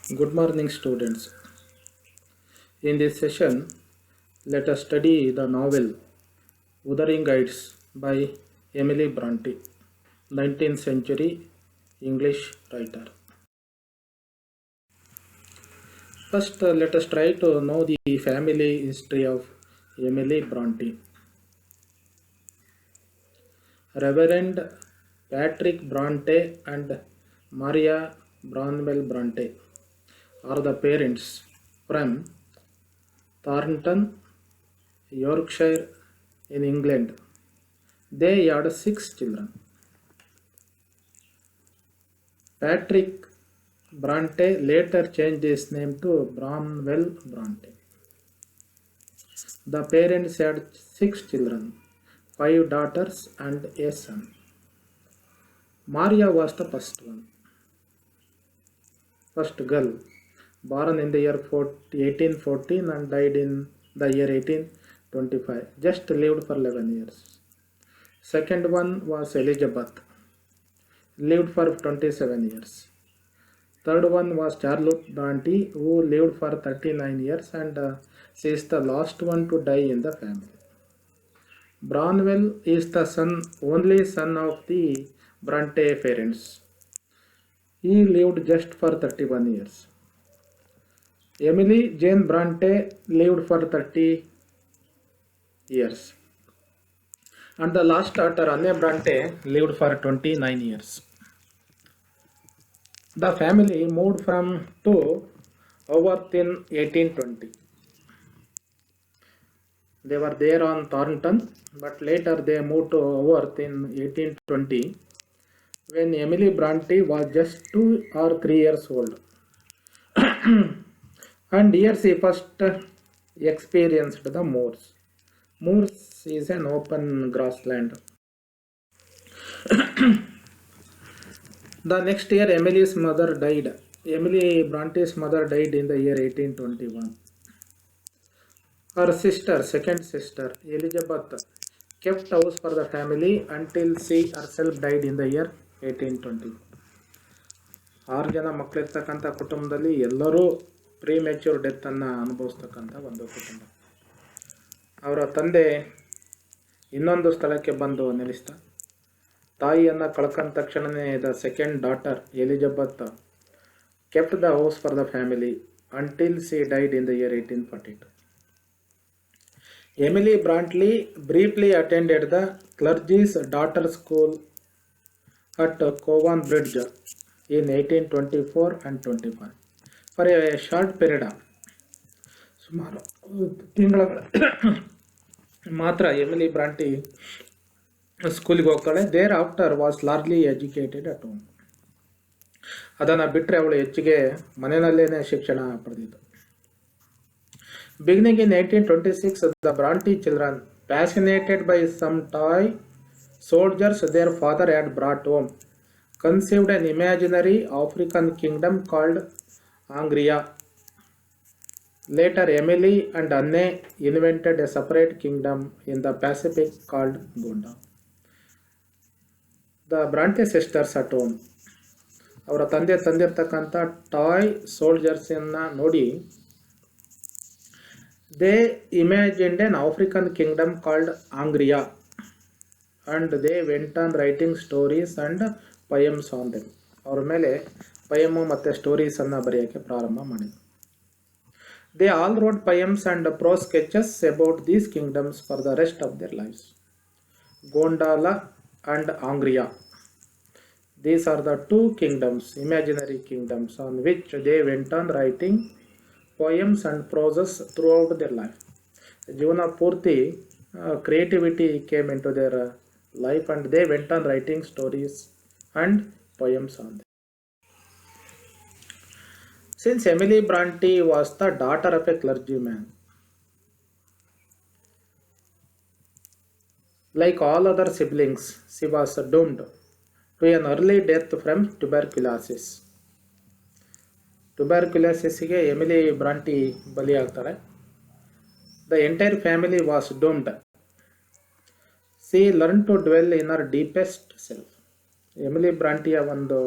Good morning, students. In this session, let us study the novel Wuthering Heights by Emily Bronte, 19th century English writer. First, let us try to know the family history of Emily Bronte. Reverend Patrick Bronte and Maria Branwell Bronte are the parents from Thornton, Yorkshire in England. They had six children. Patrick Bronte later changed his name to Bramwell Bronte. The parents had six children, five daughters and a son. Maria was the first girl, born in the year 1814 and died in the year 1825. Just lived for 11 years. Second one was Elizabeth, lived for 27 years. Third one was Charlotte Bronte, who lived for 39 years, and she is the last one to die in the family. Branwell is the only son of the Bronte parents. He lived just for 31 years. Emily Jane Bronte lived for 30 years. And the last daughter, Anne Bronte, lived for 29 years. The family moved to Haworth in 1820. They were there on Thornton, but later they moved to Haworth in 1820 when Emily Bronte was just 2 or 3 years old. And here she first experienced the moors. Moors is an open grassland. The next year, Emily's mother died. Emily Bronte's mother died in the year 1821. Her sister, second sister, Elizabeth, kept house for the family until she herself died in the year 1820. 6 ಜನ ಮಕ್ಕಳಿರ್ತಕ್ಕಂಥ ಕುಟುಂಬದಲ್ಲಿ ಎಲ್ಲರೂ premature ಡೆತ್ತನ್ನು ಅನುಭವಿಸ್ತಕ್ಕಂಥ ಒಂದು ಕುಟುಂಬ. ಅವರ ತಂದೆ ಇನ್ನೊಂದು ಸ್ಥಳಕ್ಕೆ ಬಂದು ನೆಲೆಸ್ತ. ತಾಯಿಯನ್ನು ಕಳ್ಕೊಂಡ ತಕ್ಷಣವೇ the second daughter Elizabeth kept the house for the family until she died in the year 1842. Emily Bronte briefly attended the clergy's daughter school at Cowan Bridge in 1824 and 25 for a short period. ಸುಮಾರು ತಿಂಗಳ ಮಾತ್ರ Emily Bronte ಸ್ಕೂಲಿಗೆ ಹೋಗ್ತಾಳೆ. Thereafter was largely educated at home. ಅದನ್ನು ಬಿಟ್ಟರೆ ಅವಳು ಹೆಚ್ಚಿಗೆ ಮನೆಯಲ್ಲೇ ಶಿಕ್ಷಣ ಪಡೆದಿದ್ದು. Beginning in 1826, the Bronte children, fascinated by some toy soldiers their father had brought home, conceived an imaginary African kingdom called Angria. Later, Emily and Anne invented a separate kingdom in the Pacific called Gonda. The Bronte sisters at home, ಅವರ ತಂದಿರ್ತಕ್ಕಂಥ toy ಸೋಲ್ಜರ್ಸನ್ನು ನೋಡಿ they imagined an African kingdom called Angria and they went on writing stories and poems on them. ಅವ್ರ ಮೇಲೆ poem ಮತ್ತು ಸ್ಟೋರೀಸನ್ನು ಬರೆಯೋಕ್ಕೆ ಪ್ರಾರಂಭ ಮಾಡಿದರು. They all wrote poems and prose sketches about these kingdoms for the rest of their lives. Gondal and Angria. These are the two kingdoms, imaginary kingdoms, on which they went on writing poems and proses throughout their life. ಜೀವನ ಪೂರ್ತಿ creativity came into their life and they went on writing stories and poems on them. Since Emily Bronte was the daughter of a clergyman, like all other siblings, she was doomed to an early death from tuberculosis. ಟ್ಯುಬರ್ಕ್ಯುಲೋಸಿಸ್ಗೆ Emily Bronte ಬಲಿಯಾಗ್ತಾಳೆ. The entire family was doomed. She learn to dwell in her deepest self. Emily ಬ್ರಾಂಟಿಯ ಒಂದು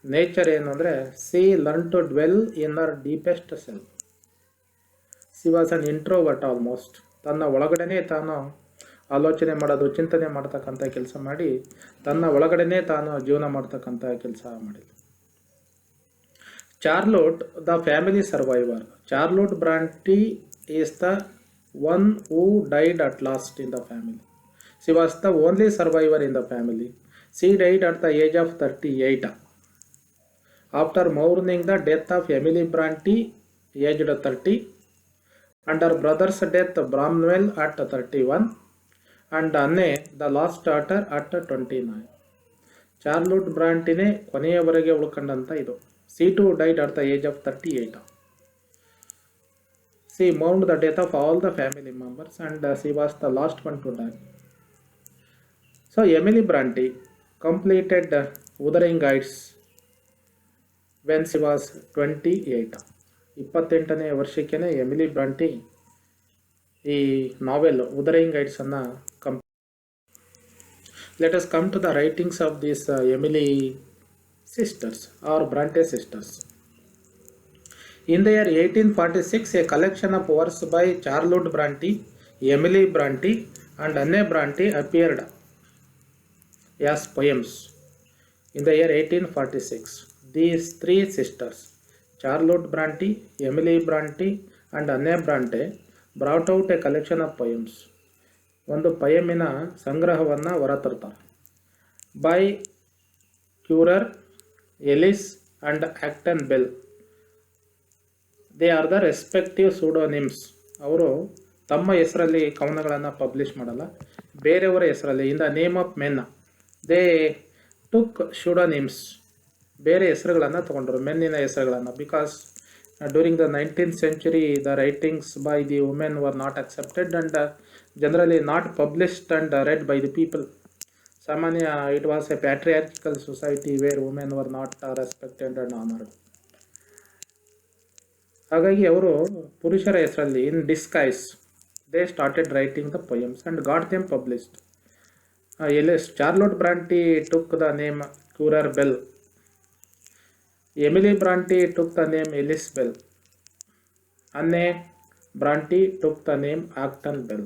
nature ಏನು ಅಂದರೆ she learn to dwell in our deepest self. She was an introvert almost. ತನ್ನ ಒಳಗಡೆನೇ ತಾನು ಆಲೋಚನೆ ಮಾಡೋದು, ಚಿಂತನೆ ಮಾಡ್ತಕ್ಕಂಥ ಕೆಲಸ ಮಾಡಿ ತನ್ನ ಒಳಗಡೆನೇ ತಾನು ಜೀವನ ಮಾಡ್ತಕ್ಕಂಥ ಕೆಲಸ ಮಾಡಿದ. Charlotte the family survivor. Charlotte Bronte is the one who died at last in the family. She was the only survivor in the family. She died at the age of 38 after mourning the death of Emily Bronte aged 30 and her brother's death Bramwell at 31 and Anne the last daughter at 29. ಚಾರ್ಲೋಟ್ ಬ್ರಾಂಟಿನೇ ಕೊನೆಯವರೆಗೆ ಉಳ್ಕೊಂಡಂತ ಇದು. She too died at the age of 38. She mourned the death of all the family members and she was the last one to die. So Emily Bronte completed Wuthering Heights when she was 28. 28ನೇ ವರ್ಷಕ್ಕೇ Emily Bronte ಈ novel Wuthering Heights ಅನ್ನು let us come to the writings of this Emily sisters or Bronte sisters. In the year 1846 a collection of works by Charlotte Bronte, Emily Bronte and Anne Bronte appeared as poems. In the year 1846 these three sisters, Charlotte Bronte, Emily Bronte and Anne Bronte, brought out a collection of poems. ಒಂದು ಪಯಮಿನ ಸಂಗ್ರಹವನ್ನು ಹೊರತರ್ತಾರೆ. By Currer, Ellis and Acton Bell. They are the respective pseudonyms. ಅವರು ತಮ್ಮ ಹೆಸರಲ್ಲಿ ಕವನಗಳನ್ನು publish ಮಾಡಲ್ಲ, ಬೇರೆಯವರ ಹೆಸರಲ್ಲಿ in the name of men they took pseudonyms. ಬೇರೆ ಹೆಸರುಗಳನ್ನು ತಗೊಂಡ್ರು, ಮೆನ್ನಿನ ಹೆಸರುಗಳನ್ನು. Because during the 19th century the writings by the women were not accepted and generally not published and read by the people. ಸಾಮಾನ್ಯ it was a patriarchical society where women were not respected and honoured. ಹಾಗಾಗಿ ಅವರು ಪುರುಷರ ಹೆಸರಲ್ಲಿ in disguise they started writing the poems and got them published. Ellis Charlotte Bronte took the name Currer Bell. Emily Bronte took the name Ellis Bell. Anne Bronte took the name Acton Bell.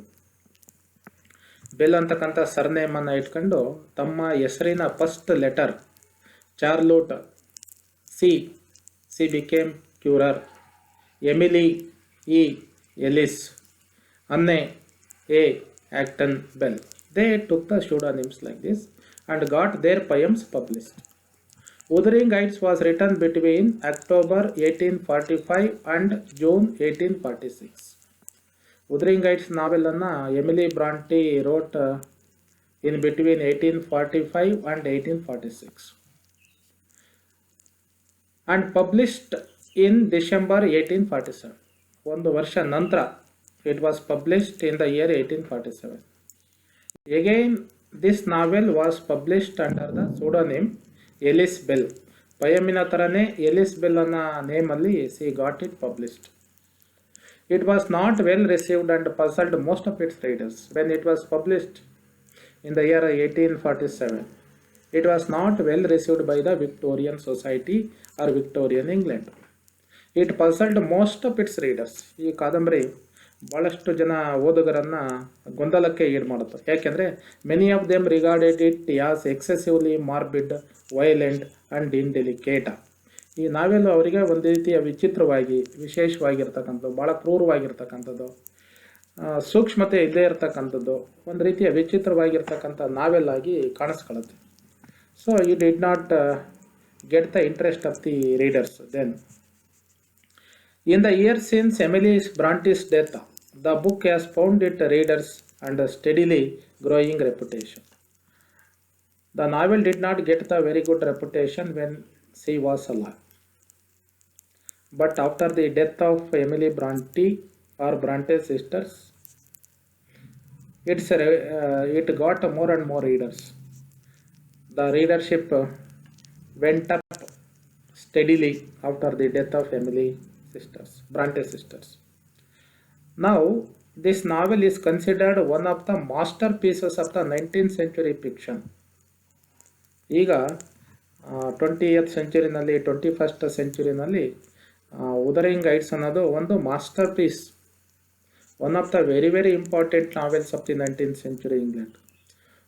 Bell ಅಂತಕ್ಕಂಥ ಸರ್ನೇಮನ್ನು ಇಟ್ಕೊಂಡು ತಮ್ಮ ಹೆಸರಿನ first letter Charlotte C became Currer, Emily E Ellis, Anne A Acton Bell. They took the pseudonyms like this and got their poems published. Wuthering Heights was written between October 1845 and June 1846. Wuthering Heights ನಾವೆಲನ್ನು Emily Bronte wrote in between 1845 and 1846 and published in December 1847. ಒಂದು ವರ್ಷ ನಂತರ it was published in the year 1847. Again this novel was published under the pseudonym Ellis Bell. ಪಯಮಿನ ಥರನೇ Ellis Bell ಅನ್ನೋ ನೇಮಲ್ಲಿ she got it published. It was not well received and puzzled most of its readers when it was published in the year 1847. It was not well received by the Victorian society or Victorian England. It puzzled most of its readers. ಈ ಕಾದಂಬರಿ ಭಾಳಷ್ಟು ಜನ ಓದುಗರನ್ನು ಗೊಂದಲಕ್ಕೆ ಈಡು ಮಾಡುತ್ತೆ. ಯಾಕೆಂದರೆ many of them regarded it as excessively morbid, violent and indelicate. ಈ ನಾವೆಲ್ಲ ಅವರಿಗೆ ಒಂದು ರೀತಿಯ ವಿಚಿತ್ರವಾಗಿ, ವಿಶೇಷವಾಗಿರ್ತಕ್ಕಂಥದ್ದು, ಭಾಳ ಕ್ರೂರವಾಗಿರ್ತಕ್ಕಂಥದ್ದು, ಸೂಕ್ಷ್ಮತೆ ಇಲ್ಲದೇ ಇರತಕ್ಕಂಥದ್ದು, ಒಂದು ರೀತಿಯ ವಿಚಿತ್ರವಾಗಿರ್ತಕ್ಕಂಥ ನಾವೆಲ್ ಆಗಿ ಕಾಣಿಸ್ಕೊಳ್ಳುತ್ತೆ. So you did not get the interest of the readers then. In the years since Emily Bronte's death, the book has found its readers and a steadily growing reputation. The novel did not get the very good reputation when she was alive. But after the death of Emily Bronte or Bronte sisters, it got more and more readers. The readership went up steadily after the death of Emily Bronte sisters. Now, this novel is considered one of the masterpieces of the 19th century fiction. ಈಗ 20th ಸೆಂಚುರಿನಲ್ಲಿ 21st ಸೆಂಚುರಿನಲ್ಲಿ ಉದರಿಂಗ್ Heights ಅನ್ನೋದು ಒಂದು masterpiece, one of the very very important novels of the 19th century England,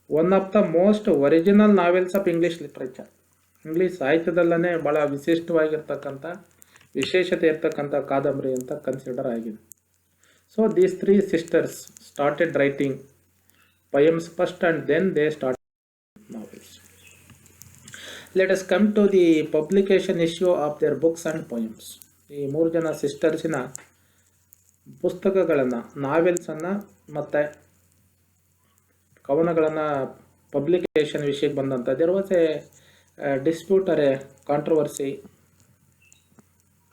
one of the most original novels of English literature. English ಸಾಹಿತ್ಯದಲ್ಲೇ ಭಾಳ ವಿಶಿಷ್ಟವಾಗಿರ್ತಕ್ಕಂಥ ವಿಶೇಷತೆ ಇರ್ತಕ್ಕಂಥ ಕಾದಂಬರಿ ಅಂತ ಕನ್ಸಿಡರ್ ಆಗಿದೆ. So these 3 sisters started writing poems first and then they started novels. Let us come to the publication issue of their books and poems. ಈ 3 ಜನ ಸಿಸ್ಟರ್ಸಿನ ಪುಸ್ತಕಗಳನ್ನು, ನಾವೆಲ್ಸನ್ನು ಮತ್ತು ಕವನಗಳನ್ನು ಪಬ್ಲಿಕೇಶನ್ ವಿಷಯಕ್ಕೆ ಬಂದಂಥ there was a dispute or a controversy,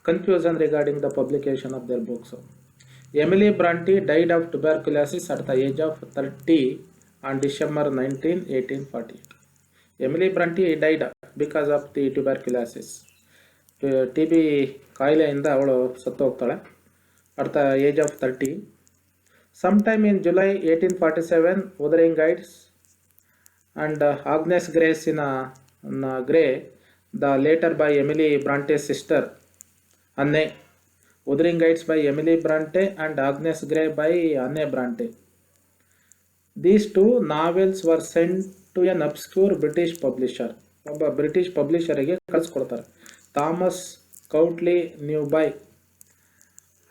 confusion regarding the publication of their books. Emily Bronte died of tuberculosis at the age of 30 on December 19, 1848. Emily Bronte died because of the tuberculosis. TB ಕಾಯಿಲೆಯಿಂದ ಅವಳು ಸತ್ತು ಹೋಗ್ತಾಳೆ at the age of 30. Sometime in July 1847, Wuthering Heights and Agnes Grey Grey, the later by Emily Bronte's sister, Anne. Wuthering Heights by Emily Bronte and Agnes Grey by Anne Bronte. These 2 novels were sent to an obscure British publisher. ಒಬ್ಬ British ಪಬ್ಲಿಷರಿಗೆ ಕಳಿಸ್ಕೊಡ್ತಾರೆ, Thomas Cautley Newby,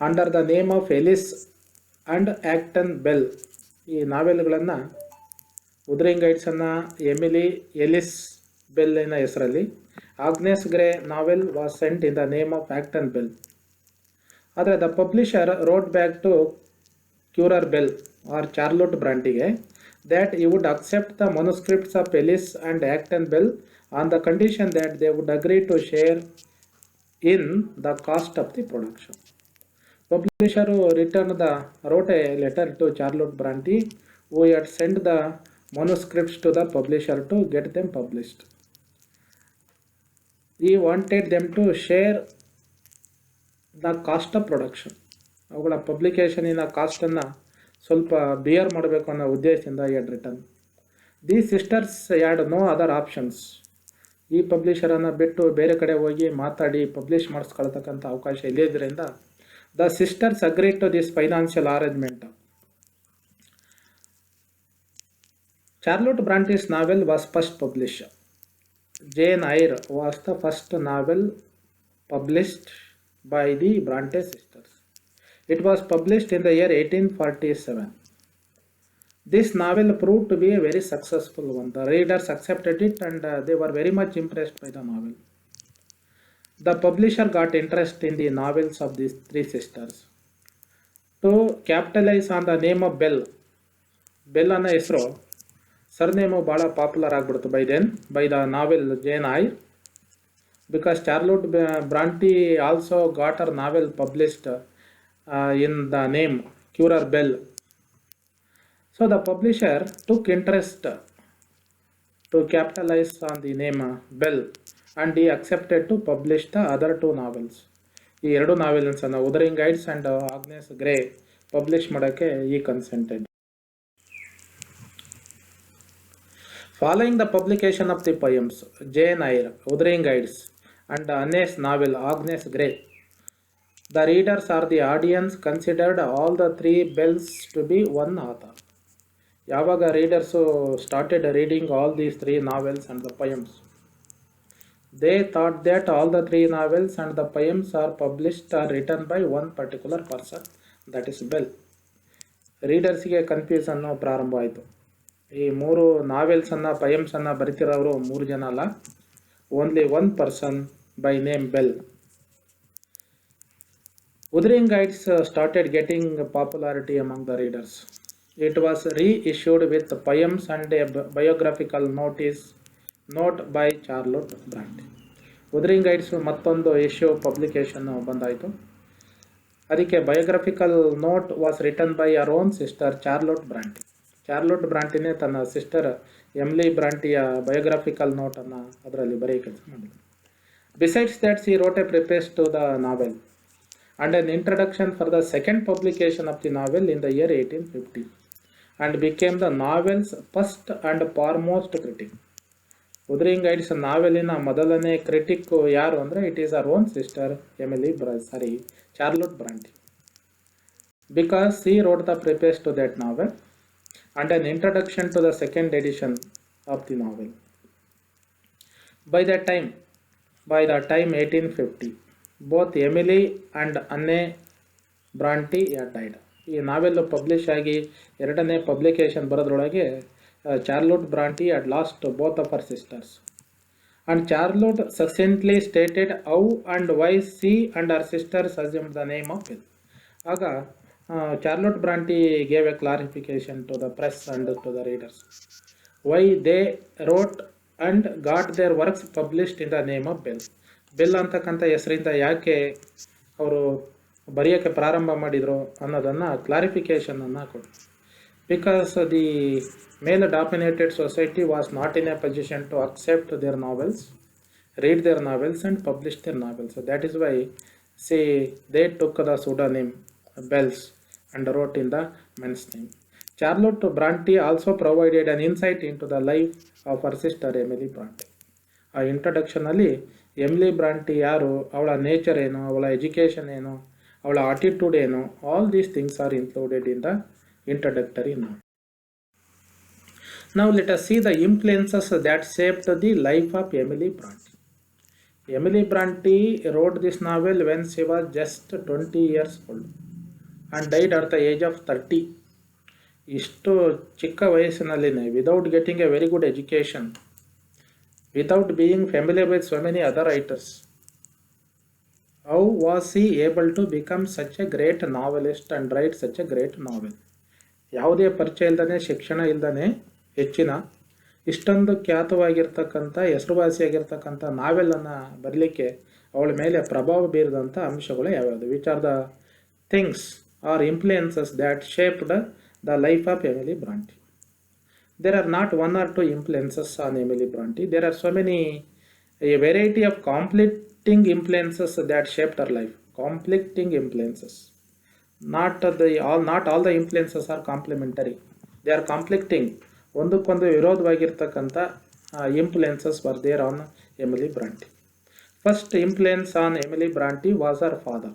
under the name of Ellis and Acton Bell. ಈ ನಾವೆಲ್ಗಳನ್ನು Wuthering ಹೈಟ್ಸನ್ನು Emily Ellis ಬೆಲ್ಲಿನ ಹೆಸರಲ್ಲಿ, Agnes Grey novel was sent in the name of Acton Bell. ಆದರೆ the publisher wrote back to Currer Bell or Charlotte ಬ್ರಾಂಟಿಗೆ that he would accept the manuscripts of Ellis and Acton Bell on the condition that they would agree to share in the cost of the production. Publisher wrote a letter to Charlotte Bronte, who had sent the manuscripts to the publisher to get them published. He wanted them to share the cost of production. ಅವುಗಳ ಪಬ್ಲಿಕೇಶನಿನ ಕಾಸ್ಟನ್ನು ಸ್ವಲ್ಪ beer ಮಾಡಬೇಕು ಅನ್ನೋ ಉದ್ದೇಶದಿಂದ had return. The sisters had no other options. ಈ ಪಬ್ಲಿಷರನ್ನು ಬಿಟ್ಟು ಬೇರೆ ಕಡೆ ಹೋಗಿ ಮಾತಾಡಿ ಪಬ್ಲಿಷ್ ಮಾಡಿಸ್ಕೊಳ್ತಕ್ಕಂಥ ಅವಕಾಶ ಇಲ್ಲದ್ರಿಂದ the sisters agreed to this financial arrangement. Charlotte Bronte's novel was first published. Jane Eyre was the first novel published by the Bronte sisters. It was published in the year 1847. This novel proved to be a very successful one. The readers accepted it and they were very much impressed by the novel. The publisher got interest in the novels of these 3 sisters. To capitalize on the name of Bell, Bell ಅನ್ನೋ ಹೆಸರು surname ಭಾಳ popular ಆಗಿಬಿಡ್ತು by the novel Jane Eyre, because Charlotte Bronte also got her novel published in the name Currer Bell. So the publisher took interest to capitalize on the name Bell and he accepted to publish the other 2 novels. ಈ 2 ನಾವೆಲ್ಸನ್ನು Wuthering Heights and Agnes Grey publish ಮಾಡೋಕ್ಕೆ he consented. Following the publication of the poems Jane Eyre, Wuthering Heights and Anne's novel Agnes Grey, the readers or the audience considered all the 3 Bells to be one author. ಯಾವಾಗ readers started reading all these 3 novels and the poems, they thought that all the 3 novels and the poems are published or written by one particular person, that is Bell. ರೀಡರ್ಸ್ಗೆ confusion ಪ್ರಾರಂಭ ಆಯಿತು. ಈ 3 ನಾವೆಲ್ಸನ್ನು ಪಯಮ್ಸನ್ನು ಬರಿತಿರೋರು 3 ಜನ ಅಲ್ಲ, only 1 person by name bell. Wuthering Heights started getting popularity among the readers. It was reissued with poems and a biographical note by Charlotte Bronte. Wuthering Heights ಮತ್ತೊಂದು issue publication ಬಂದಾಯಿತು. ಅದಕ್ಕೆ biographical note was written by our own sister Charlotte Bronte. Charlotte ಬ್ರಾಂಟಿನೇ ತನ್ನ sister ಎಮ್ಲಿ ಬ್ರಾಂಟಿಯ ಬಯೋಗ್ರಫಿಕಲ್ ನೋಟನ್ನು ಅದರಲ್ಲಿ ಬರೆಯ ಕೆಲಸ ಮಾಡಿದರು. Besides that, she wrote a preface to the novel and an introduction for the second publication of the novel in the year 1850 and became the novel's first and foremost critic. Wuthering Heights ನಾವೆಲಿನ ಮೊದಲನೇ critic ಯಾರು ಅಂದರೆ it is our own sister Charlotte Bronte. Because she wrote the preface to that novel and an introduction to the second edition of the novel. By the time 1850, both Emily and Anne Bronte had died. ಈ ನಾವೆಲ್ publish ಆಗಿ ಎರಡನೇ publication ಬರೋದ್ರೊಳಗೆ ಚಾರ್ಲೋಟ್ ಬ್ರಾಂಟಿ had lost both of her sisters. And Charlotte succinctly stated how and why she and her sisters assumed the name of Bill. ಆಗ Charlotte Bronte gave a clarification to the press and to the readers why they wrote and got their works published in the name of Bell. Bell ಅಂತಕ್ಕಂಥ ಹೆಸರಿಂದ ಯಾಕೆ ಅವರು ಬರೆಯೋಕ್ಕೆ ಪ್ರಾರಂಭ ಮಾಡಿದರು ಅನ್ನೋದನ್ನು ಕ್ಲಾರಿಫಿಕೇಷನನ್ನು ಕೊಡಿ. Because the male dominated society was not in a position to accept their novels, read their novels and publish their novels. So that is why they took the pseudonym Bells and wrote in the men's name. Charlotte Bronte also provided an insight into the life of her sister Emily Bronte. ಆ ಇಂಟ್ರಡಕ್ಷನಲ್ಲಿ Emily ಬ್ರಾಂಟಿ ಯಾರು, ಅವಳ nature ಏನು, ಅವಳ education ಏನು, ಅವಳ attitude ಏನು, all these things are included in the introductory note. Now let us see the influences that shaped the life of Emily Bronte. Emily Bronte wrote this novel when she was just 20 years old and died at the age of 30. ಇಷ್ಟು ಚಿಕ್ಕ ವಯಸ್ಸಿನಲ್ಲಿನೇ, without getting a very good education, without being familiar with so many other writers, how was she able to become such a great novelist and write such a great novel. ಯಾವುದೇ ಪರಿಚಯ ಇಲ್ಲದೇ, ಶಿಕ್ಷಣ ಇಲ್ಲದೇ ಹೆಚ್ಚಿನ ಇಷ್ಟೊಂದು ಖ್ಯಾತವಾಗಿರ್ತಕ್ಕಂಥ, ಹೆಸರುವಾಸಿಯಾಗಿರ್ತಕ್ಕಂಥ ನಾವೆಲನ್ನು ಬರಲಿಕ್ಕೆ ಅವಳ ಮೇಲೆ ಪ್ರಭಾವ ಬೀರಿದಂಥ ಅಂಶಗಳು ಯಾವ್ಯಾವುದು? Which are the things are influences that shaped the life of Emily Bronte. There are not one or two influences on Emily Bronte. There are so many, a variety of conflicting influences that shaped her life. Conflicting influences. Not all the influences are complementary. They are conflicting. ಒಂದಕ್ಕೊಂದು ವಿರೋಧವಾಗಿರ್ತಕ್ಕಂಥ influences were there on Emily Bronte. First influence on Emily Bronte was her father.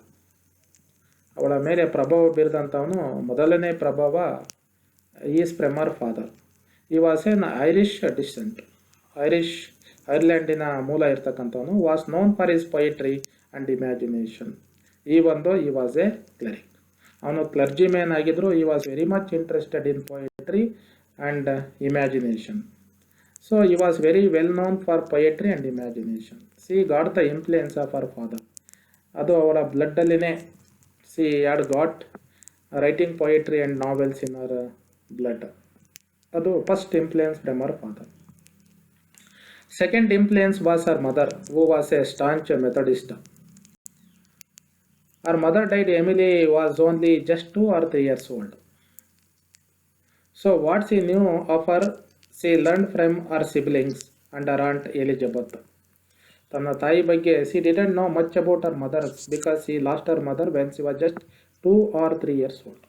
ಅವಳ ಮೇಲೆ ಪ್ರಭಾವ ಬೀರಿದಂಥವನು, ಮೊದಲನೇ ಪ್ರಭಾವ is from her father. He was an Irish descent, ಐರ್ಲ್ಯಾಂಡಿನ ಮೂಲ ಇರ್ತಕ್ಕಂಥವನು. Was known for his poetry and imagination. He was a cleric. ಅವನು ಕ್ಲರ್ಜಿ ಮ್ಯಾನ್ ಆಗಿದ್ರು. He was very much interested in poetry and imagination. So he was very well known for poetry and imagination. She got the influence of our father. ಅದು ಅವಳ ಬ್ಲಡ್ಡಲ್ಲಿನೇ. She had got writing poetry and novels in her blood. That was first influence from her father. Second influence was her mother, who was a staunch Methodist. Her mother died. Emily was only just 2 or 3 years old. So what she knew of her, she learned from her siblings and her aunt Elizabeth. ತನ್ನ ತಾಯಿ ಬಗ್ಗೆ she didn't know much about her mother because she lost her mother when she was just 2 or 3 years old.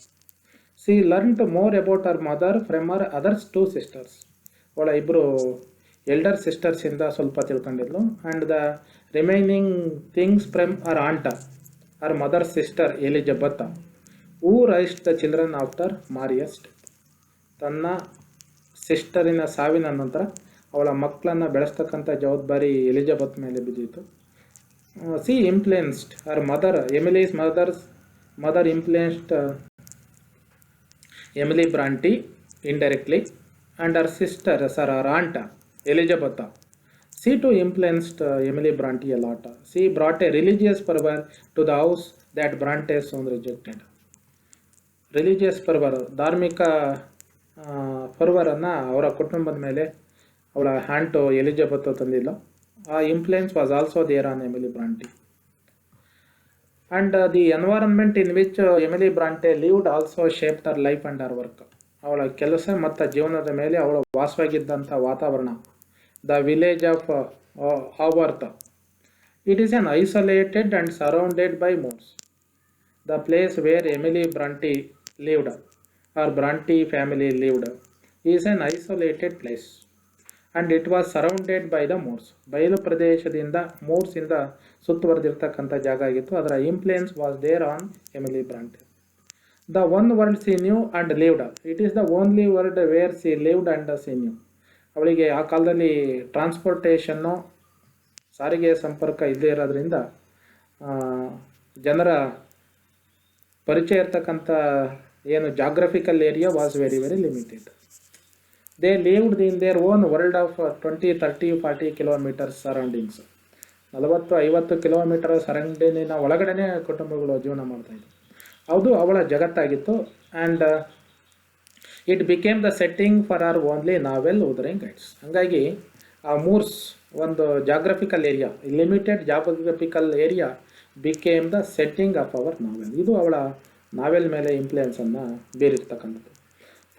She learned more about her mother from her other 2 sisters. ಅವಳ ಇಬ್ಬರು elder ಸಿಸ್ಟರ್ಸಿಂದ ಸ್ವಲ್ಪ ತಿಳ್ಕೊಂಡಿದ್ಲು. And the remaining things from her aunt, her mother sister Elizabeth, who raised the children after Maria's death. ತನ್ನ ಸಿಸ್ಟರಿನ ಸಾವಿನ ನಂತರ ಅವಳ ಮಕ್ಕಳನ್ನು ಬೆಳೆಸ್ತಕ್ಕಂಥ ಜವಾಬ್ದಾರಿ ಎಲಿಜಬೆತ್ ಮೇಲೆ ಬಿದ್ದಿತ್ತು. She influenced her mother. Emily's mother influenced Emily Bronte indirectly, and her sister, her aunt Elizabeth, she too influenced Emily Bronte a lot. She brought a religious fervor to the house that Bronte soon rejected. Religious fervour, ಧಾರ್ಮಿಕ ಫರ್ವರನ್ನು ಅವರ ಕುಟುಂಬದ ಮೇಲೆ ಅವಳ ಹ್ಯಾಂಟು Elizabeth ತಂದಿಲ್ಲ. ಆ influence was also there on Emily Bronte. And the environment in which Emily Bronte lived also shaped her life and her work. ಅವಳ ಕೆಲಸ ಮತ್ತು ಜೀವನದ ಮೇಲೆ ಅವಳು ವಾಸವಾಗಿದ್ದಂಥ ವಾತಾವರಣ. The village of Haworth, it is an isolated and surrounded by moors. The place where Emily Bronte lived, or Bronte family lived, is an isolated place, and it was surrounded by the moors. ಬಯಲು ಪ್ರದೇಶದಿಂದ ಮೋರ್ಸಿಂದ ಸುತ್ತುವರೆದಿರ್ತಕ್ಕಂಥ ಜಾಗ ಆಗಿತ್ತು. ಅದರ influence was there on Emily Bronte. The one world she knew and lived, it is the only world where she lived and she knew. ಅವಳಿಗೆ ಆ ಕಾಲದಲ್ಲಿ ಟ್ರಾನ್ಸ್ಪೋರ್ಟೇಷನ್ನು, ಸಾರಿಗೆ ಸಂಪರ್ಕ ಇಲ್ಲದೇ ಇರೋದ್ರಿಂದ ಜನರ ಪರಿಚಯ ಇರ್ತಕ್ಕಂಥ ಏನು geographical area was very very limited. They lived in their own world of 20, 30, 40 kilometers surroundings. 40-50 kilometer ಸರೌಂಡಿಂಗಿನ ಒಳಗಡೆನೇ ಕುಟುಂಬಗಳು ಜೀವನ ಮಾಡ್ತಾಯಿದ್ರು. ಅದು ಅವಳ ಜಗತ್ತಾಗಿತ್ತು. And it became the setting for her only novel Wuthering Heights. ಹಾಗಾಗಿ ಆ ಮೂರ್ಸ್ ಒಂದು geographical area, limited geographical area became the setting of our novel. ಇದು ಅವಳ ನಾವೆಲ್ ಮೇಲೆ ಇನ್ಫ್ಲುಯೆನ್ಸನ್ನು ಬೀರಿರ್ತಕ್ಕಂಥದ್ದು.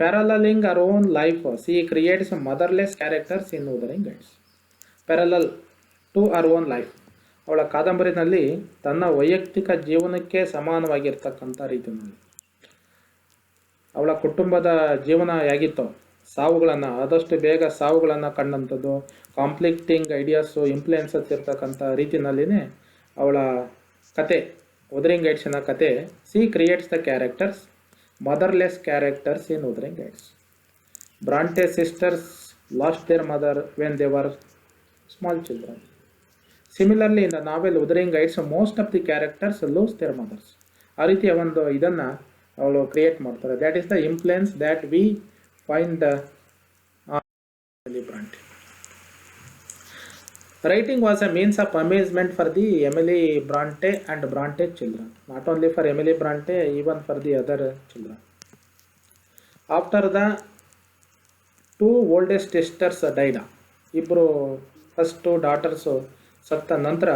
Paralleling our own life, she creates ಮದರ್ಲೆಸ್ characters in Wuthering Heights. Parallel to our own life, ಅವಳ ಕಾದಂಬರಿನಲ್ಲಿ ತನ್ನ ವೈಯಕ್ತಿಕ ಜೀವನಕ್ಕೆ ಸಮಾನವಾಗಿರ್ತಕ್ಕಂಥ ರೀತಿಯಲ್ಲಿ ಅವಳ ಕುಟುಂಬದ ಜೀವನ ಹೇಗಿತ್ತೋ, ಸಾವುಗಳನ್ನು ಆದಷ್ಟು ಬೇಗ ಸಾವುಗಳನ್ನು ಕಂಡಂಥದ್ದು, ಕಾಂಪ್ಲಿಕ್ಟಿಂಗ್ ಐಡಿಯಾಸು ಇನ್ಫ್ಲುಯೆನ್ಸಸ್ ಇರ್ತಕ್ಕಂಥ ರೀತಿಯಲ್ಲಿನೇ ಅವಳ ಕತೆ, ವುದರಿಂಗ್ ಹೈಟ್ಸ್ನ ಕತೆ. She creates the characters, motherless characters in Wuthering Heights. Bronte sisters lost their mother when they were small children. Similarly in the novel Wuthering Heights most of the characters lose their mothers. ಆ ರೀತಿಯ ಒಂದು ಇದನ್ನು ಅವಳು create ಮಾಡ್ತಾರೆ. That is the influence that we find Emily Bronte. Writing was a means of amusement for the Emily Bronte and Bronte children. Not only for Emily Bronte, even for the other children. After the two oldest sisters died, ಇಬ್ಬರು first to ಡಾಟರ್ಸು ಸತ್ತ ನಂತರ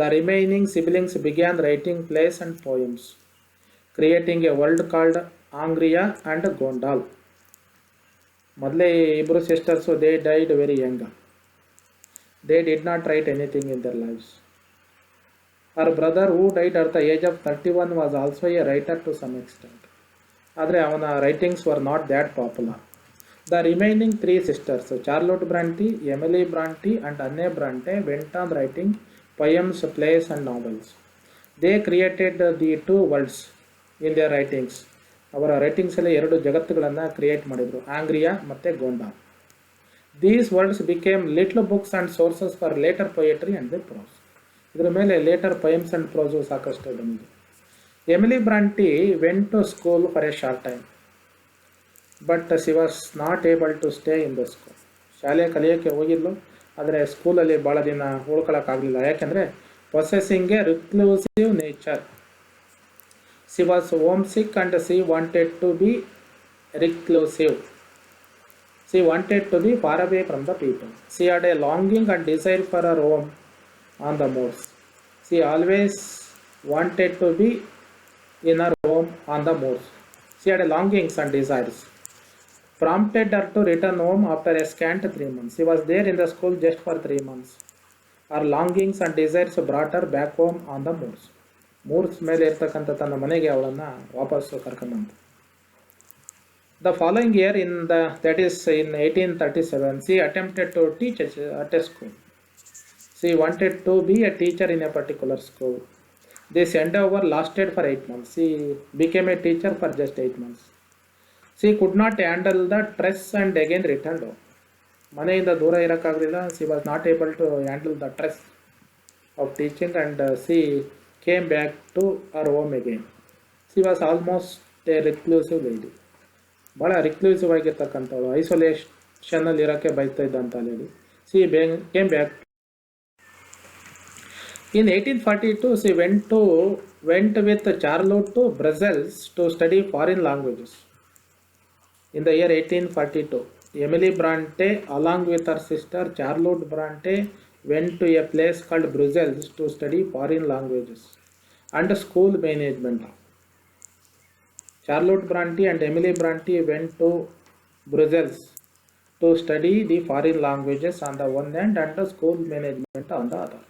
the remaining siblings began writing plays and poems, creating a world called Angria and Gondal. ಮೊದಲೇ ಇಬ್ಬರು sisters they died very young. They did not write anything in their lives. Her brother, who died at the age of 31, was also a writer to some extent. ಆದರೆ ಅವನ writings were not that popular. The remaining 3 sisters, Charlotte Bronte, Emily Bronte and Anne Bronte, went on writing poems, plays and novels. They created the 2 worlds in their writings. ಅವರ ರೈಟಿಂಗ್ಸಲ್ಲಿ 2 ಜಗತ್ತುಗಳನ್ನು create ಮಾಡಿದರು, ಆಂಗ್ರಿಯಾ ಮತ್ತು ಗೋಂಡಾಲ್. These words became little books and sources for later poetry and the prose. ಇದರ ಮೇಲೆ litre poems and prose ಸಾಕಷ್ಟು ಬಂದಿದೆ. Emily Bronte went to school for a short time, but she was not able to stay in the school. ಶಾಲೆ ಕಲಿಯೋಕ್ಕೆ ಹೋಗಿದ್ಲು, ಆದರೆ ಸ್ಕೂಲಲ್ಲಿ ಭಾಳ ದಿನ ಉಳ್ಕೊಳ್ಳೋಕ್ಕಾಗಲಿಲ್ಲ. ಯಾಕೆಂದರೆ possessing a reclusive nature. She was homesick and she wanted to be reclusive. She wanted to be far away from the people. She had a longing and desire for her home on the moors. She always wanted to be in her home on the moors. She had longings and desires. Prompted her to return home after a scant 3 months. She was there in the school just for 3 months. Her longings and desires brought her back home on the moors. Moors ಮೇಲೆ ಇರ್ತಕ್ಕಂಥ ತನ್ನ ಮನೆಗೆ ಅವಳನ್ನು ವಾಪಸ್ಸು ಕರ್ಕೊಂಡ್ಬಂತು. The following year, that is in 1837, she attempted to teach at a school. She wanted to be a teacher in a particular school. This endeavor lasted for 8 months. She became a teacher for just 8 months. She could not handle the stress and again returned home. ಮನೆಯಿಂದ ದೂರ ಇರೋಕ್ಕಾಗಲಿಲ್ಲ. She was not able to handle the stress of teaching and she came back to her home again. She was almost a reclusive lady. ಭಾಳ ರಿಕ್ಲೂಸಿವ್ ಆಗಿರ್ತಕ್ಕಂಥವಳು, ಐಸೋಲೇಷನಲ್ಲಿ ಇರೋಕ್ಕೆ ಬಯಸ್ತಾ ಇದ್ದಂಥ lady. C came back. In 1842 she went with Charlotte to Brussels to study foreign languages. In the year 1842, Emily Bronte along with her sister Charlotte Bronte went to a place called Brussels to study foreign languages and school management. Charlotte Bronte and Emily Bronte went to Brussels to study the foreign languages on the one hand and the school management on the other.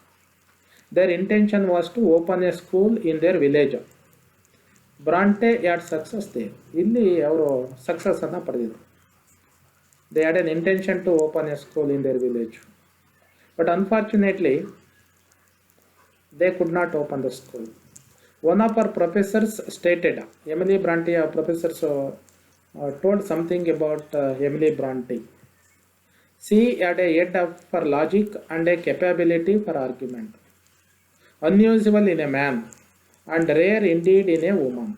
Their intention was to open a school in their village. Bronte had success there. ಇಲ್ಲಿ ಅವರು ಸಕ್ಸಸ್ಸನ್ನು ಪಡೆದಿದ್ರು. They had an intention to open a school in their village. But unfortunately, they could not open the school. One of our professors stated, Emily Bronte, our professors told something about Emily Bronte. She had a head for logic and a capability for argument, unusual in a man and rare indeed in a woman.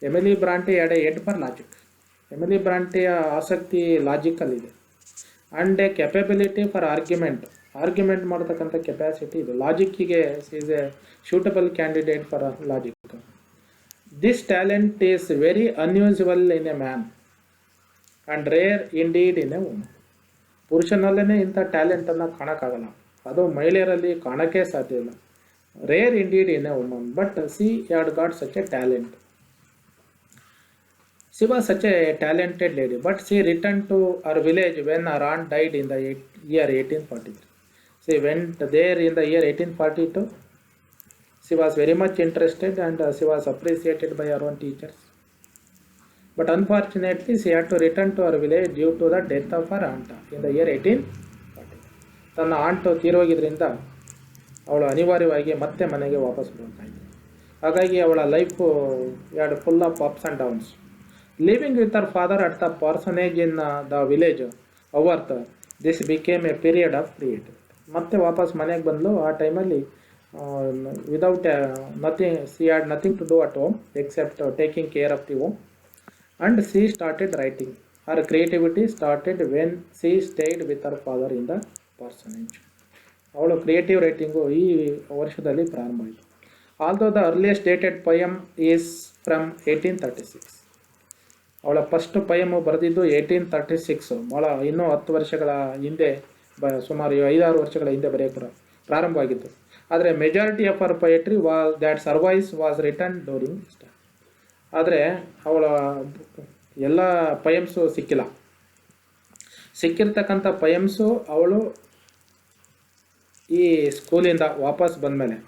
Emily Bronte had a head for logic. Emily Bronte ಆಸಕ್ತಿ logical ಇದೆ and a capability for argument ಮಾಡತಕ್ಕಂಥ capacity ಇದೆ. ಲಾಜಿಕ್ಕಿಗೆ is a suitable candidate for logic. This talent is very unusual in a man and rare indeed in a woman. ಪುರುಷನಲ್ಲೇ ಇಂಥ ಟ್ಯಾಲೆಂಟನ್ನು ಕಾಣೋಕ್ಕಾಗಲ್ಲ, ಅದು ಮಹಿಳೆಯರಲ್ಲಿ ಕಾಣೋಕ್ಕೆ ಸಾಧ್ಯ ಇಲ್ಲ. Rare indeed in a woman, but she had got such a talent. She was such a talented lady, but she returned to her village when her aunt died in the year 1843. She went there in the year 1842. She was very much interested and she was appreciated by her own teachers. But unfortunately, she had to return to her village due to the death of her aunt in the year 1840. ತನ್ನ ಆಂಟು ತೀರೋಗಿದ್ರಿಂದ ಅವಳು ಅನಿವಾರ್ಯವಾಗಿ ಮತ್ತೆ ಮನೆಗೆ ವಾಪಸ್ ಬರಬೇಕಾಯಿತು. ಹಾಗಾಗಿ ಅವಳ life ಎರಡು full of ups and downs. Living with her father at the parsonage in the village, Haworth, this became a period of creativity. ಮತ್ತೆ ವಾಪಸ್ ಮನೆಗೆ ಬಂದಳು. ಆ ಟೈಮಲ್ಲಿ without nothing, she had nothing to do at home except taking care of the home and she started writing. Her creativity started when she stayed with her father in the parsonage. ಅವಳು creative writing ಈ ವರ್ಷದಲ್ಲಿ ಪ್ರಾರಂಭ ಆಯಿತು. Although the earliest dated poem is from 1836. ಅವಳ first ಪೊಯಮು ಬರೆದಿದ್ದು 1836, ಭಾಳ ಇನ್ನೂ 10 ವರ್ಷಗಳ ಹಿಂದೆ, ಸುಮಾರು 5-6 ವರ್ಷಗಳ ಹಿಂದೆ ಬರೆಯೋಕ್ಕೆ ಪ್ರಾರಂಭವಾಗಿತ್ತು. ಆದರೆ majority of our poetry that survives was written during this time. ಆದರೆ ಅವಳ ಎಲ್ಲ ಪೊಯಮ್ಸು ಸಿಕ್ಕಿಲ್ಲ. ಸಿಕ್ಕಿರ್ತಕ್ಕಂಥ ಪೊಯಮ್ಸು ಅವಳು ಈ ಸ್ಕೂಲಿಂದ ವಾಪಸ್ ಬಂದಮೇಲೆ,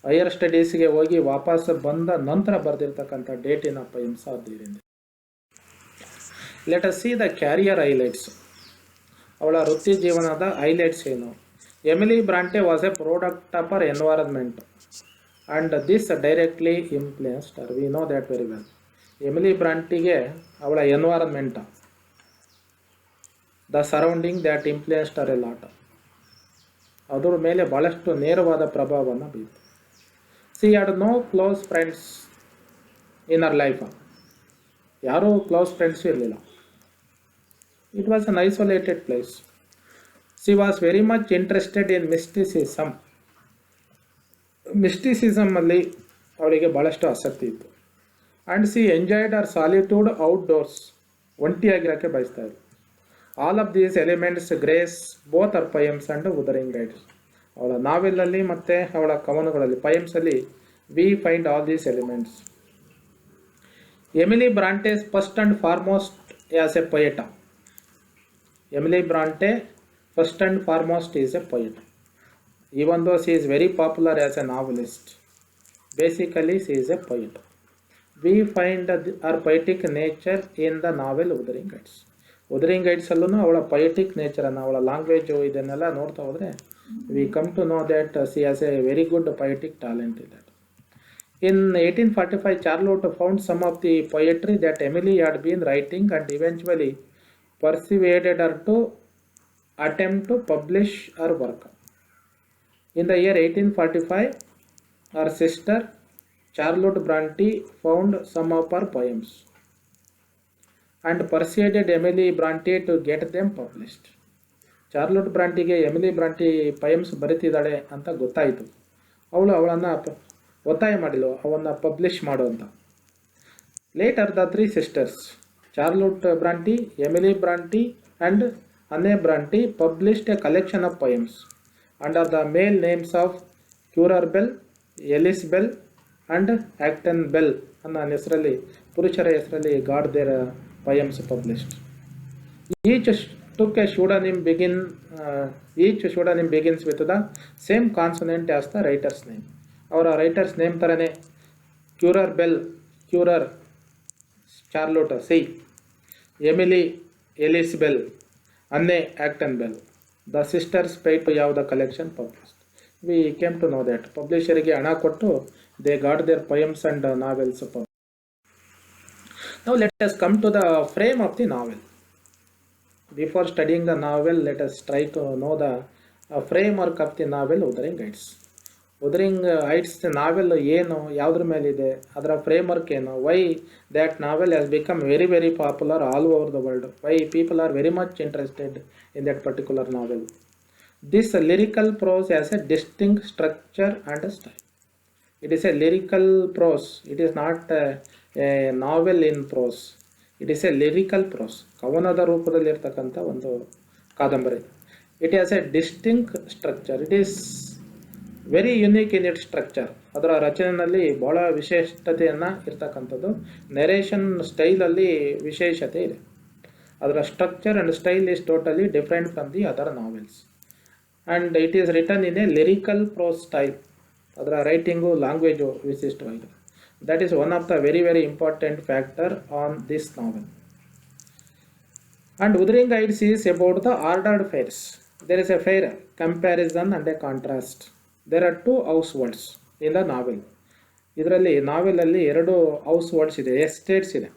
ಹೈಯರ್ ಸ್ಟಡೀಸ್ಗೆ ಹೋಗಿ ವಾಪಸ್ ಬಂದ ನಂತರ ಬರೆದಿರ್ತಕ್ಕಂಥ ಡೇಟಿನ ಪೊಯಮ್ಸ್ ಆದ್ರಿಂದ. Let us see the career highlights. ಅವಳ ವೃತ್ತಿ ಜೀವನದ ಹೈಲೈಟ್ಸ್ ಏನು? Emily Bronte was a product of our environment and this directly influenced her. We know that very well. Emily ಬ್ರಾಂಟಿಗೆ ಅವಳ environment, the surrounding that influenced her a lot, ಅದರ ಮೇಲೆ ಭಾಳಷ್ಟು ನೇರವಾದ ಪ್ರಭಾವವನ್ನು ಬೀರಿತು. She had no close friends in her life. ಯಾರೂ close friends ಇರಲಿಲ್ಲ. It was an isolated place. She was very much interested in mysticism. ಮಿಸ್ಟಿಸಿಸಮಲ್ಲಿ ಅವಳಿಗೆ ಭಾಳಷ್ಟು ಆಸಕ್ತಿ ಇತ್ತು. And she enjoyed our solitude outdoors. ಒಂಟಿಯಾಗಿರೋಕ್ಕೆ ಬಯಸ್ತಾ ಇದ್ರು. All of these elements grace both our poems and Wuthering Heights. ಅವಳ ನಾವೆಲಲ್ಲಿ ಮತ್ತು ಅವಳ ಕವನಗಳಲ್ಲಿ, ಪೊಯಮ್ಸಲ್ಲಿ we find all these elements. Emily Bronte first and foremost as a poet. Emily Bronte first and foremost is a poet. Even though she is very popular as a novelist, basically she is a poet. We find her poetic nature in the novel Wuthering Heights. Wuthering Heights ಅಲ್ಲೂ ಅವಳ poetic ನೇಚರನ್ನು, ಅವಳ language ಇದನ್ನೆಲ್ಲ ನೋಡ್ತಾ ಹೋದರೆ we come to know that she has a very good poetic talent in that. In 1845, Charlotte found some of the poetry that Emily had been writing and eventually persuaded her to attempt to publish her work. In the year 1845, her sister Charlotte Bronte found some of her poems and persuaded Emily Bronte to get them published. Charlotte ಬ್ರಾಂಟಿಗೆ Emily Bronte poems ಬರೀತಿದ್ದಾಳೆ ಅಂತ ಗೊತ್ತಾಯಿತು. ಅವಳನ್ನು ಒತ್ತಾಯ ಮಾಡಿದ್ಲು ಅವನ್ನು publish ಮಾಡು ಅಂತ. Later the 3 sisters, Charlotte Bronte, Emily Bronte and Anne Bronte published a collection of poems under the male names of Currer Bell, Ellis Bell and Acton Bell ಅನ್ನೋ ಹೆಸರಲ್ಲಿ, ಪುರುಷರ ಹೆಸರಲ್ಲಿ got their poems published. Each took a pseudonym each pseudonym begins with the same consonant as the writer's name. ಅವರ writer's name ಥರನೇ Currer Bell, Currer Charlotte she, Emily Ellis Bell, Anne Acton Bell. The sisters pay to have the collection publish. We came to know that ಪಬ್ಲಿಷರಿಗೆ ಹಣ ಕೊಟ್ಟು they got their poems and novels. Now let us come to the frame of the novel. Before studying the novel, let us try to know the framework of the novel Wuthering Heights. Wuthering Heights novel ಏನು, ಯಾವುದ್ರ ಮೇಲಿದೆ, ಅದರ framework ಏನು, why that novel has become very very popular all over the world, why people are very much interested in that particular novel. This lyrical prose has a distinct structure and a style. It is a lyrical prose. It is not a novel in prose. It is a lyrical prose. ಕವನದ ರೂಪದಲ್ಲಿ ಇರ್ತಕ್ಕಂಥ ಒಂದು ಕಾದಂಬರಿ. It has a distinct structure. It is very unique in it structure. ಅದರ ರಚನೆಯಲ್ಲಿ ಬಹಳ ವಿಶಿಷ್ಟತೆಯನ್ನು ಇರ್ತಕ್ಕಂಥದ್ದು. Narration ಸ್ಟೈಲಲ್ಲಿ ವಿಶೇಷತೆ ಇದೆ. ಅದರ structure and style is totally different from the other novels. And it is written in a lyrical prose style. ಅದರ writing, language ವಿಶಿಷ್ಟವಾಗಿದೆ. That is one of the very very important factor on this novel. And Wuthering Heights is about the ordered pairs. There is a fair comparison and a contrast. There are two households in the novel. ಇದರಲ್ಲಿ ನಾವೆಲಲ್ಲಿ ಎರಡು house words ಇದೆ, estates ಇದೆ.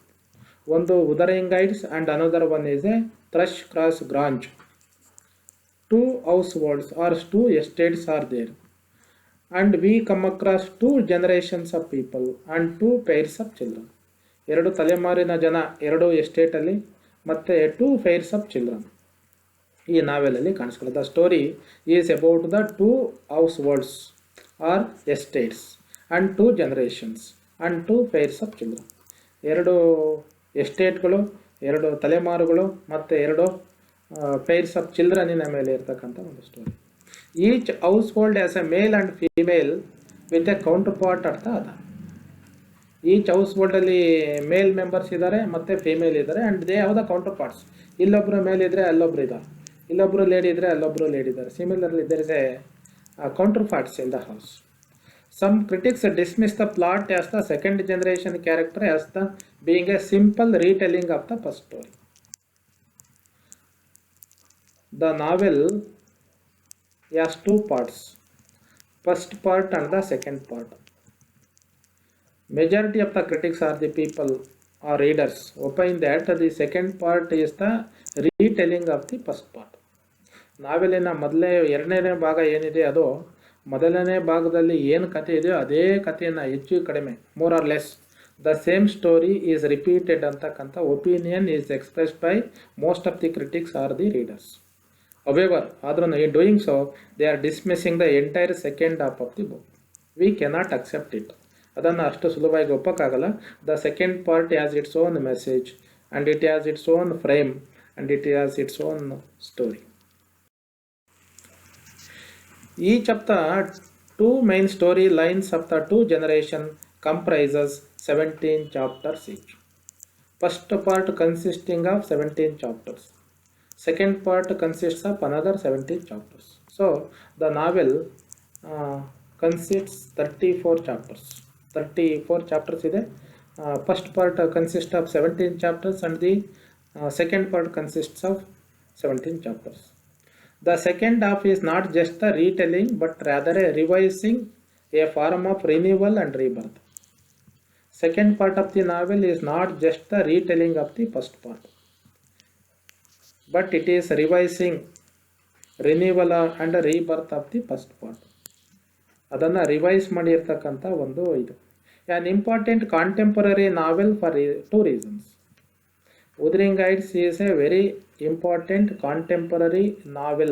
ಒಂದು Wuthering Heights and another one is a Thrushcross Grange. Two house words or two estates are there, and we come across two generations of people and two pairs of children. ಎರಡು ತಲೆಮಾರಿನ ಜನ ಎರಡು ಎಸ್ಟೇಟಲ್ಲಿ ಮತ್ತು two pairs of children ಈ ನಾವೆಲಲ್ಲಿ ಕಾಣಿಸ್ಕೊಳ್ಳೋದು. The story is about the two households or estates and two generations and two pairs of children. ಎರಡು ಎಸ್ಟೇಟ್ಗಳು, ಎರಡು ತಲೆಮಾರುಗಳು ಮತ್ತು ಎರಡು ಪೈರ್ಸ್ ಆಫ್ ಚಿಲ್ಡ್ರನ್ನಿನ ಮೇಲೆ ಇರ್ತಕ್ಕಂಥ ಒಂದು story. Each household has a male and female with a counterpart ಅರ್ಥ ಅದ. ಈಚ್ ಹೌಸ್ ಹೋಲ್ಡಲ್ಲಿ ಮೇಲ್ ಮೆಂಬರ್ಸ್ ಇದ್ದಾರೆ ಮತ್ತು ಫೀಮೇಲ್ ಇದ್ದಾರೆ and they have the counterparts. ಇಲ್ಲೊಬ್ಬರು ಮೇಲ್ ಇದ್ದರೆ ಅಲ್ಲೊಬ್ರು ಇದ್ದಾರೆ, ಇಲ್ಲೊಬ್ಬರು ಲೇಡಿ ಇದ್ದರೆ ಅಲ್ಲೊಬ್ಬರು ಲೇಡಿ ಇದ್ದಾರೆ. Similarly there is a counterparts in the house. Some critics dismiss the plot as the second generation character as the being a simple retelling of the first story. The novel has two parts, first part and the second part. Majority of the critics are the people or readers opine that the second part is the retelling of the first part. ನಾವೆಲಿನ ಎರಡನೇ ಭಾಗ ಏನಿದೆ ಅದು ಮೊದಲನೇ ಭಾಗದಲ್ಲಿ ಏನು ಕತೆ ಇದೆಯೋ ಅದೇ ಕಥೆಯನ್ನು ಹೆಚ್ಚು ಕಡಿಮೆ more or less the same story is repeated ಅಂತಕ್ಕಂಥ opinion is expressed by most of the critics or the readers. However, in doing so, they are dismissing the entire second half of the book. We cannot accept it. ಅದನ್ನು ಅಷ್ಟು ಸುಲಭವಾಗಿ ಒಪ್ಪಕ್ಕಾಗಲ್ಲ. The second part has its own message and it has its own frame and it has its own story. Each of the two main story lines of the two generation comprises 17 chapters each. First part consisting of 17 chapters. Second part consists of another 17 chapters. So the novel consists 34 chapters. 34 chapters ಇದೆ. First part consists of 17 chapters and the second part consists of 17 chapters. The second half is not just a retelling but rather a revising, a form of renewal and rebirth. Second part of the novel is not just the retelling of the first part, but it is revising, renewal and rebirth of the first part. ಅದನ್ನು revise ಮಾಡಿರ್ತಕ್ಕಂಥ ಒಂದು ಇದು. An important contemporary novel for two reasons. Wuthering Heights is a very important contemporary novel,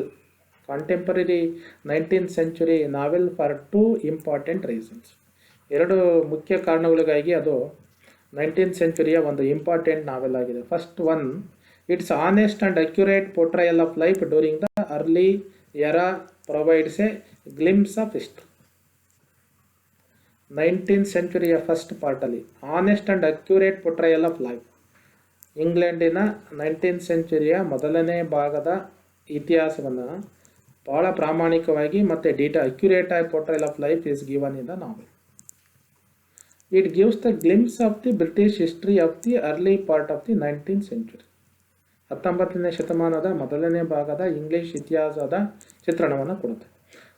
contemporary 19th century novel for two important reasons. ಎರಡು ಮುಖ್ಯ ಕಾರಣಗಳಿಗಾಗಿ ಅದು 19th centuryಯ ಒಂದು important novel ಆಗಿದೆ. First one, its honest and accurate portrayal of life during the early era provides a glimpse of history. 19th centuryಯ first ಪಾರ್ಟಲ್ಲಿ honest and accurate portrayal of life, ಇಂಗ್ಲೆಂಡಿನ 19th centuryಯ ಮೊದಲನೇ ಭಾಗದ ಇತಿಹಾಸವನ್ನು ಭಾಳ ಪ್ರಾಮಾಣಿಕವಾಗಿ ಮತ್ತು ಅಕ್ಯುರೇಟ್ ಆಗಿ portrayal of life is given in the novel. It gives the glimpse of the British history of the early part of the 19th century. 19ನೇ ಶತಮಾನದ ಮೊದಲನೇ ಭಾಗದ ಇಂಗ್ಲಿಷ್ ಇತಿಹಾಸದ ಚಿತ್ರಣವನ್ನು ಕೊಡುತ್ತೆ.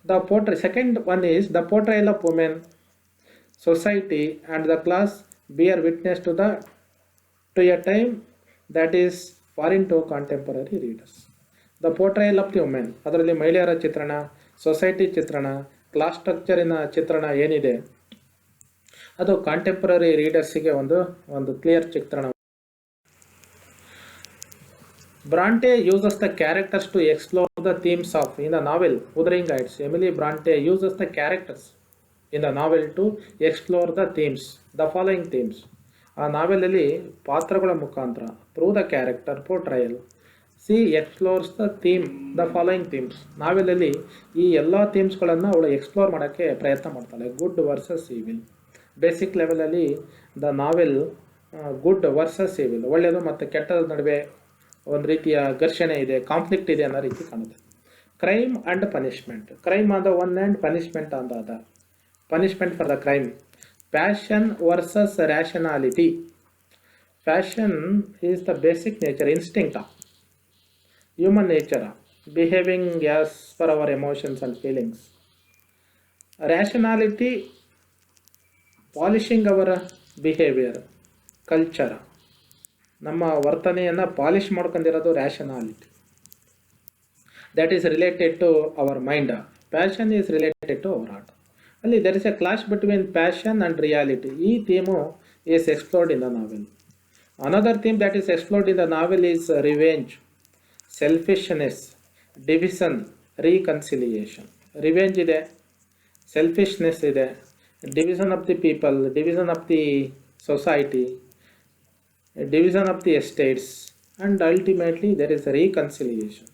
The portray second one is the portrayal of women society and the class bear witness to a time that is foreign to contemporary readers. The portrayal of the women, ಅದರಲ್ಲಿ ಮಹಿಳೆಯರ ಚಿತ್ರಣ, ಸೊಸೈಟಿ ಚಿತ್ರಣ, class ಸ್ಟ್ರಕ್ಚರಿನ ಚಿತ್ರಣ ಏನಿದೆ ಅದು contemporary ರೀಡರ್ಸಿಗೆ ಒಂದು clear ಚಿತ್ರಣ. Bronte uses the characters to explore the themes of in the novel Wuthering Heights. Emily Bronte uses the characters in the novel to explore the themes, the following themes. ಆ ನಾವೆಲಲ್ಲಿ ಪಾತ್ರಗಳ ಮುಖಾಂತರ through the character portrayal she explores the theme, the following themes. ನಾವೆಲಲ್ಲಿ ಈ ಎಲ್ಲ ಥೀಮ್ಸ್ಗಳನ್ನು ಅವಳು explore ಮಾಡೋಕ್ಕೆ ಪ್ರಯತ್ನ ಮಾಡ್ತಾಳೆ. ಗುಡ್ ವರ್ಸಸ್ ಈವಿಲ್, ಬೇಸಿಕ್ ಲೆವೆಲಲ್ಲಿ the novel good versus evil, ಒಳ್ಳೆಯದು ಮತ್ತು ಕೆಟ್ಟದ ನಡುವೆ ಒಂದು ರೀತಿಯ ಘರ್ಷಣೆ ಇದೆ, ಕಾನ್ಫ್ಲಿಕ್ಟ್ ಇದೆ ಅನ್ನೋ ರೀತಿ ಕಾಣುತ್ತೆ. Crime and punishment, crime on the one and punishment on the other, punishment for the crime. Passion versus rationality, passion is the basic nature, instinct of human nature, behaving as per our emotions and feelings. Rationality, polishing our behavior, culture, ನಮ್ಮ ವರ್ತನೆಯನ್ನು polish ಮಾಡ್ಕೊಂಡಿರೋದು rationality. That is related to our mind. Passion is related to our heart. ಅಲ್ಲಿ there is a clash between passion and reality. ಈ theme is explored in the novel. Another theme that is explored in the novel is revenge, selfishness, division, reconciliation. Revenge ಇದೆ, selfishness ಇದೆ, division of the people, division of the society, division of the estates, and ultimately there is a reconciliation.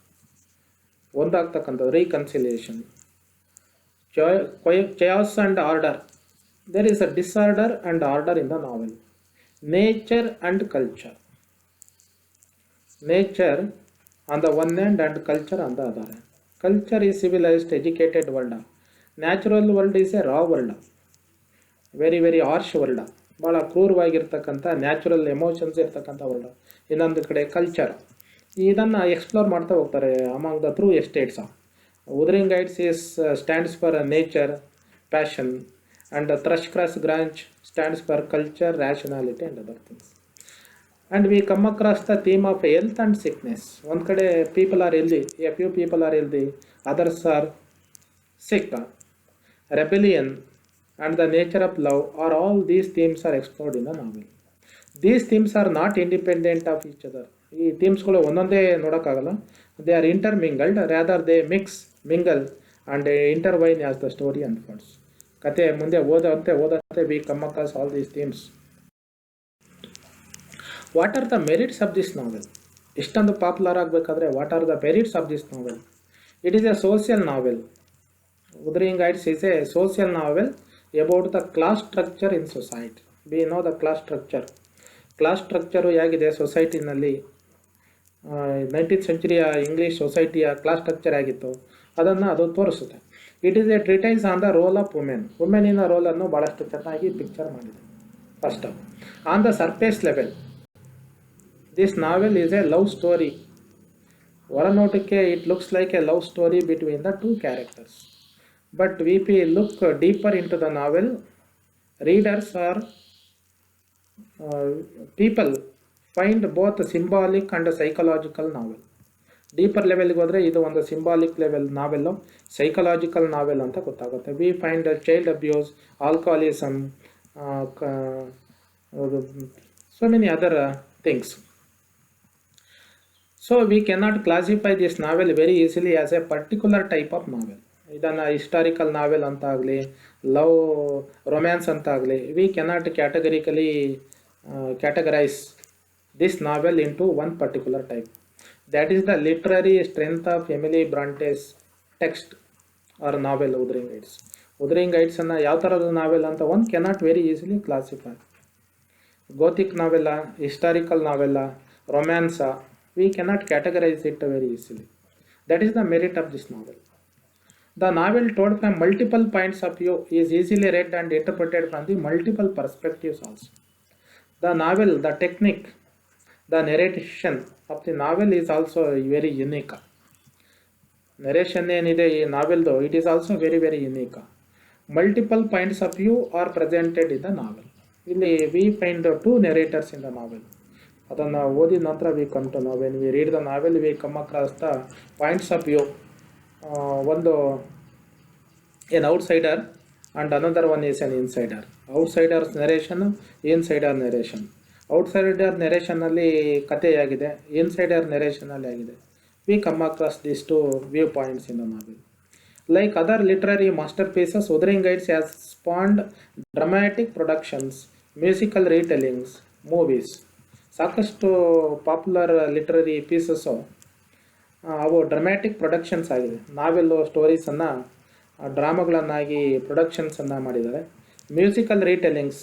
ಒಂದಾಗ್ತಕ್ಕಂಥದ್ದು reconciliation. Chaos and order, there is a disorder and order in the novel. Nature and culture, nature on the one hand and culture on the other hand. Culture is civilized, educated world. Natural world is a raw world, very very harsh world, ಭಾಳ ಕ್ರೂರವಾಗಿರ್ತಕ್ಕಂಥ natural emotions ಇರ್ತಕ್ಕಂಥ world. ಇನ್ನೊಂದು ಕಡೆ culture, ಇದನ್ನು explore ಮಾಡ್ತಾ ಹೋಗ್ತಾರೆ among the through estates. Wuthering Heights is stands for nature, passion, and the Thrushcross Branch stands for culture, rationality and other things. And we come across the theme of health and sickness. ಒಂದು ಕಡೆ people are healthy, a few people are healthy, others are sick. Rebellion and the nature of love, or all these themes are explored in the novel. These themes are not independent of each other. ಈ ಥೀಮ್ಸ್ಗಳು ಒಂದೊಂದೇ ನೋಡೋಕ್ಕಾಗಲ್ಲ. They are intermingled, rather they mix, mingle and intertwine as the story unfolds. ಕತೆ ಮುಂದೆ ಓದಂತೆ we come across all these themes. What are the merits of this novel? ಇಷ್ಟೊಂದು popular ಆಗಬೇಕಾದ್ರೆ what are the merits of this novel? It is a social novel. Wuthering Heights is a social novel about the class structure in society. We know the class structure. Class structure ಹೇಗಿದೆ ಸೊಸೈಟಿನಲ್ಲಿ, 19th ಸೆಂಚುರಿಯ English ಸೊಸೈಟಿಯ class structure ಆಗಿತ್ತು ಅದನ್ನು ಅದು ತೋರಿಸುತ್ತೆ. It is a treatise on the role of women. ವುಮೆನಿನ ರೋಲನ್ನು ಭಾಳಷ್ಟು ಚೆನ್ನಾಗಿ ಪಿಕ್ಚರ್ ಮಾಡಿದೆ. First on the surface level this novel is a love story. ಹೊರನೋಟಕ್ಕೆ it looks like a love story between the two characters. But if we look deeper into the novel, readers or people find both symbolic and psychological novel. Deeper ಲೆವೆಲ್ಗೆ ಹೋದರೆ ಇದು ಒಂದು symbolic level ನಾವೆಲ್ಲು, psychological ನಾವೆಲ್ ಅಂತ ಗೊತ್ತಾಗುತ್ತೆ. We find child abuse, alcoholism, so many other things. So we cannot classify this novel very easily as a particular type of novel. ಇದನ್ನು historical novel ಅಂತ ಆಗಲಿ, love romance ಅಂತ ಆಗಲಿ, we cannot categorize this novel into one particular type. That is the literary strength of Emily Bronte's text or novel Wuthering Heights. Wuthering Heights ಅನ್ನು ಯಾವ ಥರದ ನಾವೆಲ್ ಅಂತ one cannot very easily classify. Gothic ನಾವೆಲ್ಲ, historical ನಾವೆಲ್ಲ, ರೊಮ್ಯಾನ್ಸಾ, we cannot categorize it very easily. That is the merit of this novel. The novel told from multiple points of view is easily read and interpreted from the multiple perspectives also. The novel, the technique, The narration of the novel is also very unique. Narration ಏನಿದೆ ಈ ನಾವೆಲ್ದು it is also very very unique. Multiple points of view are presented in the novel. ಇಲ್ಲಿ we find two narrators in the novel. ಅದನ್ನು ಓದಿದ ನಂತರ we come to know when we read the novel we come across the points of view. ಒಂದು an outsider and another one is an insider. Outsider's narration, insider narration. Outsider narration ಅಲ್ಲಿ ಕಥೆಯಾಗಿದೆ, insider narration ಅಲ್ಲಿ ಆಗಿದೆ. We come across these two viewpoints in the novel. Like other literary masterpieces, Wuthering Heights has spawned dramatic productions, musical retellings, movies. ಸಾಕಷ್ಟು popular literary pieces ಅವು dramatic productions ಆಗಿದೆ. ನಾವೆಲ್ಲೋ ಸ್ಟೋರೀಸನ್ನು ಡ್ರಾಮಾಗಳನ್ನಾಗಿ ಪ್ರೊಡಕ್ಷನ್ಸನ್ನು ಮಾಡಿದ್ದಾರೆ. Musical ರೀಟೆಲ್ಲಿಂಗ್ಸ್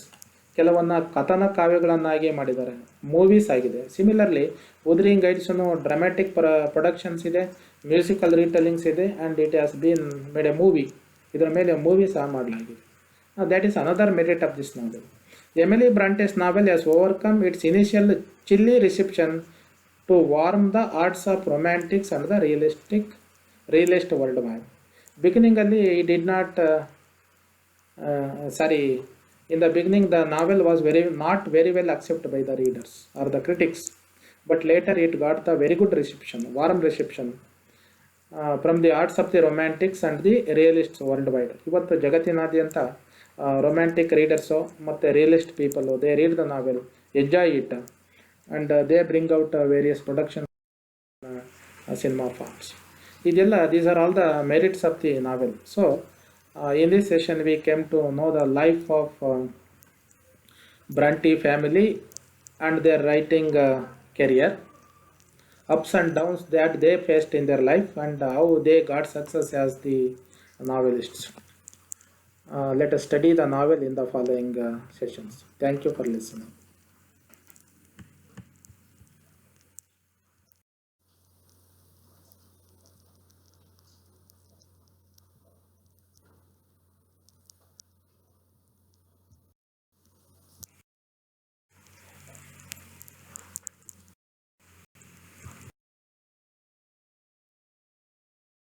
ಕೆಲವನ್ನ ಕಥನ ಕಾವ್ಯಗಳನ್ನಾಗಿ ಮಾಡಿದ್ದಾರೆ. Movies ಆಗಿದೆ. Similarly ಉದರಿಂಗ್ ಗೈಡ್ಸನ್ನು dramatic productions ಇದೆ, musical ರೀಟೆಲ್ಲಿಂಗ್ಸ್ ಇದೆ, and it has been made A movie. ಇದರ ಮೇಲೆ ಮೂವಿ ಸಹ ಮಾಡಲಾಗಿದೆ. That is another merit of this novel. Emily Bronte's novel has overcome its initial chilly reception to warm the hearts of romantics and the realist worldwide. Beginning ಅಲ್ಲಿ it did not in the beginning the novel was not very well accepted by the readers or the critics, but later it got the very good reception, warm reception from the hearts of the romantics and the realists worldwide. ಇವತ್ತು ಜಗತ್ತಿನಾದ್ಯಂತ romantic readers ಮತ್ತು realist people they read the novel, enjoy it, and they bring out various production cinema forms. ಇದೆಲ್ಲ these are all the merits of the novel. So in this session we came to know the life of Bronte family and their writing career, ups and downs that they faced in their life, and how they got success as the novelists. Let us study the novel in the following sessions. Thank you for listening.